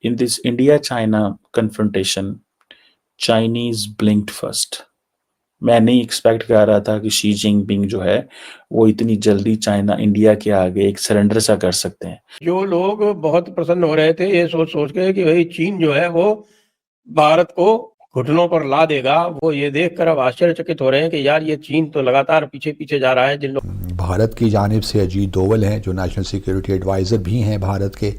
In this India-China confrontation, Chinese blinked first. मैं नहीं expect कर रहा था कि शी जिनपिंग जो है वो इतनी जल्दी चाइना इंडिया के आगे एक सरेंडर सा कर सकते हैं। जो लोग बहुत प्रसन्न हो रहे थे ये सोच सोच के कि भाई चीन जो है वो भारत को घुटनों पर ला देगा, वो ये देखकर अब आश्चर्यचकित हो रहे हैं कि यार ये चीन तो लगातार पीछे पीछे जा रहा है। जिन लोग भारत की जानिब से अजीत डोवल हैं जो नेशनल सिक्योरिटी एडवाइज़र भी हैं भारत के,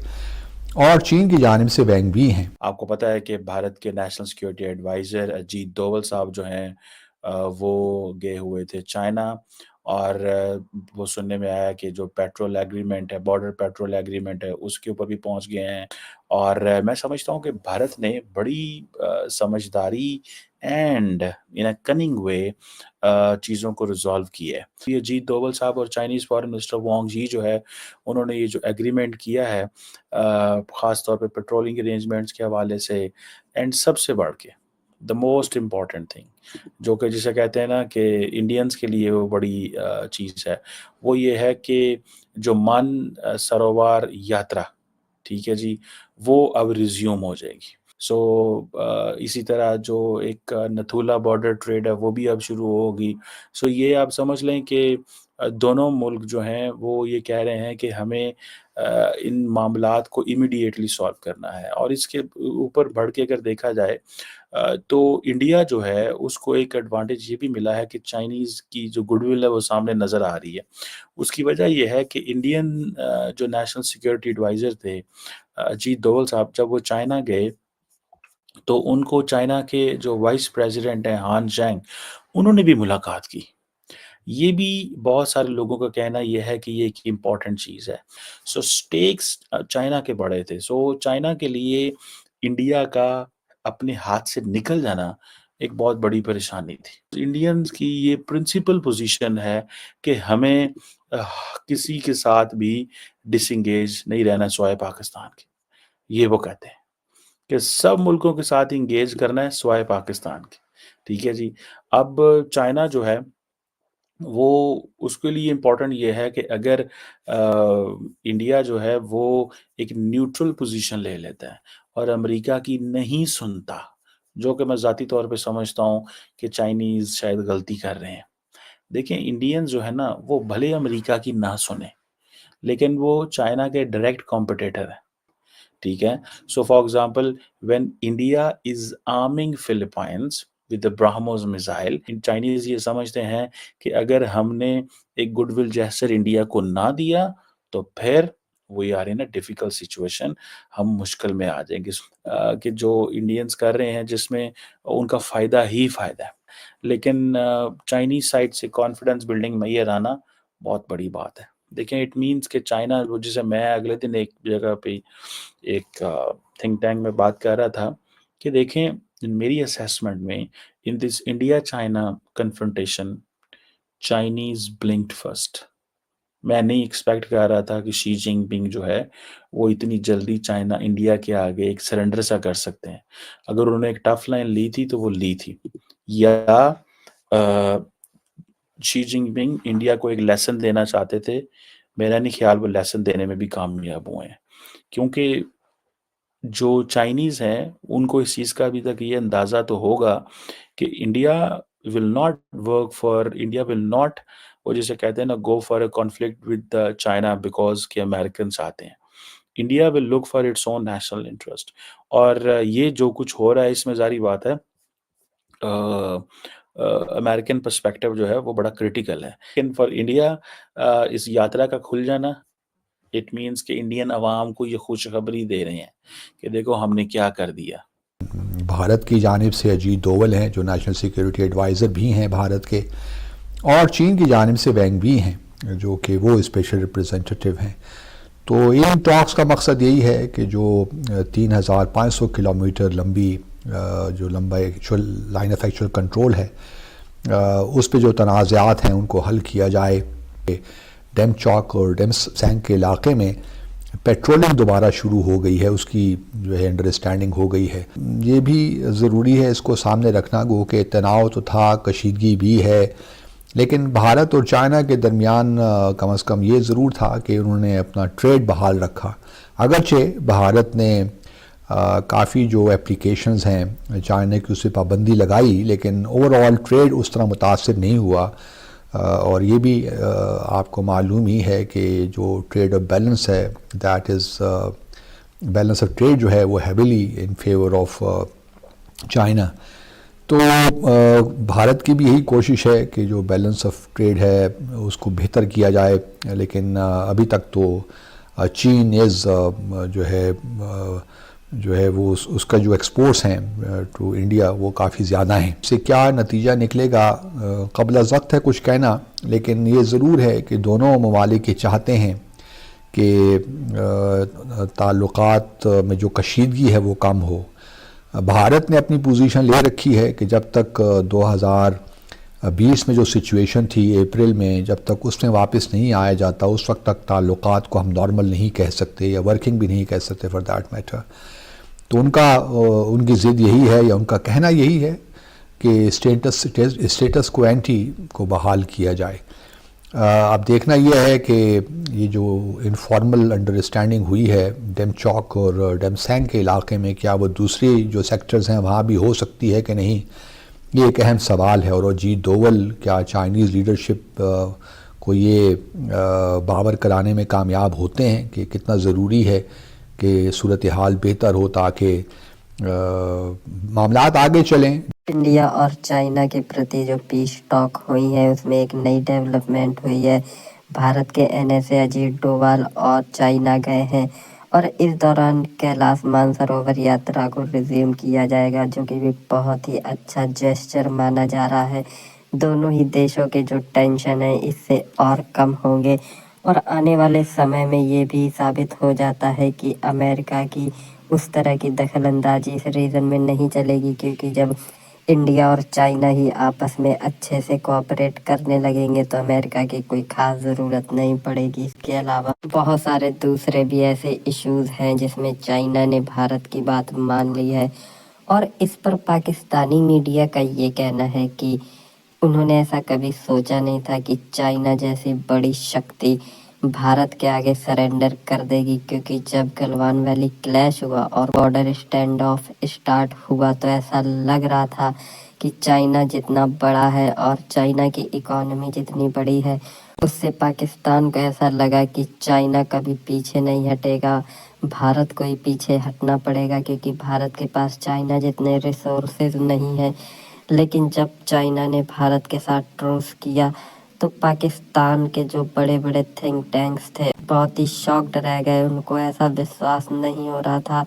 और चीन की जानिब से वैंग भी हैं। आपको पता है कि भारत के national security adviser Ajit Doval साहब जो हैं वो गए हुए थे चाइना, और वो सुनने में आया कि जो पेट्रोल एग्रीमेंट है, बॉर्डर पेट्रोल एग्रीमेंट है, उसके ऊपर भी पहुंच गए हैं। और मैं समझता हूं कि भारत ने बड़ी समझदारी एंड इन अ कनिंग वे चीज़ों को रिजॉल्व किया है। ये अजीत डोवल साहब और चाइनीज़ फॉरेन मिनिस्टर वांग जी जो है, उन्होंने ये जो एग्रीमेंट किया है ख़ास तौर पे पेट्रोलिंग अरेंजमेंट्स के हवाले से, एंड सबसे बढ़ के द मोस्ट इम्पॉर्टेंट थिंग जो कि जिसे कहते हैं ना कि इंडियंस के लिए वो बड़ी चीज़ है, वो ये है कि जो सरोवर यात्रा, ठीक है जी, वो अब रिज्यूम हो जाएगी। इसी तरह जो एक नथुला बॉर्डर ट्रेड है वो भी अब शुरू होगी। ये आप समझ लें कि दोनों मुल्क जो हैं वो ये कह रहे हैं कि हमें इन मामलात को इमीडिएटली सॉल्व करना है। और इसके ऊपर बढ़ के अगर देखा जाए तो इंडिया जो है उसको एक एडवांटेज ये भी मिला है कि चाइनीज़ की जो गुडविल है वो सामने नज़र आ रही है। उसकी वजह ये है कि इंडियन जो नेशनल सिक्योरिटी एडवाइज़र थे अजीत डोवल साहब, जब वो चाइना गए तो उनको चाइना के जो वाइस प्रेसिडेंट हैं हान जैंग, उन्होंने भी मुलाकात की। ये भी बहुत सारे लोगों का कहना ये है कि ये एक इम्पॉर्टेंट चीज़ है। स्टेक्स चाइना के बड़े थे। चाइना के लिए इंडिया का अपने हाथ से निकल जाना एक बहुत बड़ी परेशानी थी। इंडियंस की ये प्रिंसिपल पोज़ीशन है कि हमें किसी के साथ भी डिसएंगेज नहीं रहना सिवाय पाकिस्तान के। ये वो कहते हैं कि सब मुल्कों के साथ एंगेज करना है सिवाय पाकिस्तान के। ठीक है जी। अब चाइना जो है वो उसके लिए इम्पोर्टेंट ये है कि अगर इंडिया जो है वो एक न्यूट्रल पोजीशन ले लेता है और अमेरिका की नहीं सुनता, जो कि मैं ज़ाती तौर पे समझता हूँ कि चाइनीज़ शायद गलती कर रहे हैं। देखें, इंडियंस जो है ना वो भले अमेरिका की ना सुने, लेकिन वो चाइना के डायरेक्ट कॉम्पिटिटर है। ठीक है। For example, when India is arming Philippines with the BrahMos missile, in Chinese ये समझते हैं कि अगर हमने एक गुडविल जेस्चर इंडिया को ना दिया तो फिर we are in a difficult situation, हम मुश्किल में आ जाएंगे। कि जो इंडियंस कर रहे हैं जिसमें उनका फायदा ही फायदा है, लेकिन चाइनीज साइड से कॉन्फिडेंस बिल्डिंग मैयर आना बहुत बड़ी बात है। देखें, इट मीन्स कि चाइना, जिसे मैं अगले दिन एक जगह पे एक थिंक टैंक में बात कर रहा था कि देखें, मेरी असेसमेंट में in this India China confrontation Chinese ब्लिंक्ड first. मैं नहीं एक्सपेक्ट कर रहा था कि शी जिनपिंग जो है वो इतनी जल्दी चाइना इंडिया के आगे एक सरेंडर सा कर सकते हैं। अगर उन्होंने एक टफ लाइन ली थी तो वो ली थी, या शी जिनपिंग इंडिया को एक लेसन देना चाहते थे। मेरा नहीं ख्याल वो लेसन देने में भी कामयाब हुए हैं, क्योंकि जो चाइनीज़ हैं उनको इस चीज़ का अभी तक ये अंदाज़ा तो होगा कि इंडिया विल नॉट, वो जिसे कहते हैं ना, go for a conflict with China because के अमेरिकन्स आते हैं। India will look for its own national interest. और ये जो कुछ हो रहा है इसमें ज़ाहिर बात है अमेरिकन पर्सपेक्टिव जो है वो बड़ा क्रिटिकल है। लेकिन फॉर इंडिया इस यात्रा का खुल जाना, इट मीन्स कि इंडियन अवाम को ये खुशखबरी दे रहे हैं कि देखो हमने क्या कर दिया। भारत की जानिब से अजीत डोवल हैं जो नेशनल सिक्योरिटी एडवाइज़र भी हैं भारत के, और चीन की जानिब से वैंग भी हैं जो कि वो स्पेशल रिप्रेजेंटेटिव हैं। तो इन टॉक्स का मकसद यही है कि जो 3500 किलोमीटर लंबी जो लंबा actual line of actual control है उस पे जो तनाज़ात हैं उनको हल किया जाए। डेम चौक और डेम सैंग के इलाके में पेट्रोलिंग दोबारा शुरू हो गई है, उसकी जो है अंडरस्टैंडिंग हो गई है। ये भी ज़रूरी है इसको सामने रखना, गो कि तनाव तो था, कशीदगी भी है, लेकिन भारत और चाइना के दरमियान कम अज़ कम ये ज़रूर था कि उन्होंने अपना ट्रेड बहाल रखा। अगरचे भारत ने کافی جو اپلیکیشنز ہیں چائنا کی اس پہ پابندی لگائی، لیکن اوور آل ٹریڈ اس طرح متاثر نہیں ہوا، اور یہ بھی آپ کو معلوم ہی ہے کہ جو ٹریڈ آف بیلنس ہے، that is balance of trade جو ہے وہ heavily in favour of China. تو بھارت کی بھی یہی کوشش ہے کہ جو بیلنس آف ٹریڈ ہے اس کو بہتر کیا جائے، لیکن ابھی تک تو چین جو ہے وہ اس کا جو ایکسپورٹس ہیں ٹو انڈیا وہ کافی زیادہ ہیں. اس سے کیا نتیجہ نکلے گا قبل از وقت ہے کچھ کہنا، لیکن یہ ضرور ہے کہ دونوں ممالک یہ چاہتے ہیں کہ تعلقات میں جو کشیدگی ہے وہ کم ہو. بھارت نے اپنی پوزیشن لے رکھی ہے کہ جب تک 2020 میں جو سچویشن تھی اپریل میں، جب تک اس میں واپس نہیں آیا جاتا اس وقت تک تعلقات کو ہم نارمل نہیں کہہ سکتے، یا ورکنگ بھی نہیں کہہ سکتے فار دیٹ میٹر. تو ان کی ضد یہی ہے، یا ان کا کہنا یہی ہے کہ اسٹیٹس کو اینٹی کو بحال کیا جائے. اب دیکھنا یہ ہے کہ یہ جو انفارمل انڈرسٹینڈنگ ہوئی ہے ڈیم چوک اور ڈیم سینگ کے علاقے میں، کیا وہ دوسری جو سیکٹرز ہیں وہاں بھی ہو سکتی ہے کہ نہیں، یہ ایک اہم سوال ہے. اور اجیت دوول کیا چائنیز لیڈرشپ کو یہ باور کرانے میں کامیاب ہوتے ہیں کہ کتنا ضروری ہے کہ صورتحال بہتر ہو تاکہ معاملات آگے چلیں. انڈیا اور چائنا کے پرتی جو پیس ٹاک ہوئی ہے اس میں ایک نئی ڈیولپمنٹ ہوئی ہے. بھارت کے NSA اجیت ڈووال اور چائنا گئے ہیں، اور اس دوران کیلاش مانسروور یاترا کو ریزیوم کیا جائے گا، جو کہ بھی بہت ہی اچھا جیسچر مانا جا رہا ہے. دونوں ہی دیشوں کے جو ٹینشن ہیں اس سے اور کم ہوں گے، اور آنے والے سمے میں یہ بھی ثابت ہو جاتا ہے کہ امریکہ کی اس طرح کی دخل اندازی اس ریجن میں نہیں چلے گی، کیونکہ جب انڈیا اور چائنا ہی آپس میں اچھے سے کوآپریٹ کرنے لگیں گے تو امریکہ کی کوئی خاص ضرورت نہیں پڑے گی. اس کے علاوہ بہت سارے دوسرے بھی ایسے ایشوز ہیں جس میں چائنا نے بھارت کی بات مان لی ہے، اور اس پر پاکستانی میڈیا کا یہ کہنا ہے کہ انہوں نے ایسا کبھی سوچا نہیں تھا کہ چائنا جیسی بڑی شکتی بھارت کے آگے سرنڈر کر دے گی، کیونکہ جب گلوان ویلی کلیش ہوا اور بارڈر اسٹینڈ آف اسٹارٹ ہوا تو ایسا لگ رہا تھا کہ چائنا جتنا بڑا ہے اور چائنا کی اکانومی جتنی بڑی ہے اس سے پاکستان کو ایسا لگا کہ چائنا کبھی پیچھے نہیں ہٹے گا، بھارت کو ہی پیچھے ہٹنا پڑے گا، کیونکہ بھارت کے پاس چائنا جتنے ریسورسز نہیں ہیں. لیکن جب چائنا نے بھارت کے ساتھ ٹروس کیا تو پاکستان کے جو بڑے بڑے تھنک ٹینکس تھے بہت ہی شاکڈ رہ گئے. ان کو ایسا وشواس نہیں ہو رہا تھا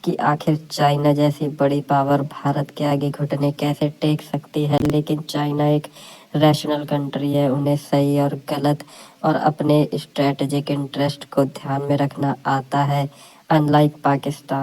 کہ آخر چائنا جیسی بڑی پاور بھارت کے آگے گھٹنے کیسے ٹیک سکتی ہے. لیکن چائنا ایک ریشنل کنٹری ہے، انہیں صحیح اور غلط اور اپنے اسٹریٹجک انٹرسٹ کو دھیان میں رکھنا آتا ہے، ان لائک پاکستان.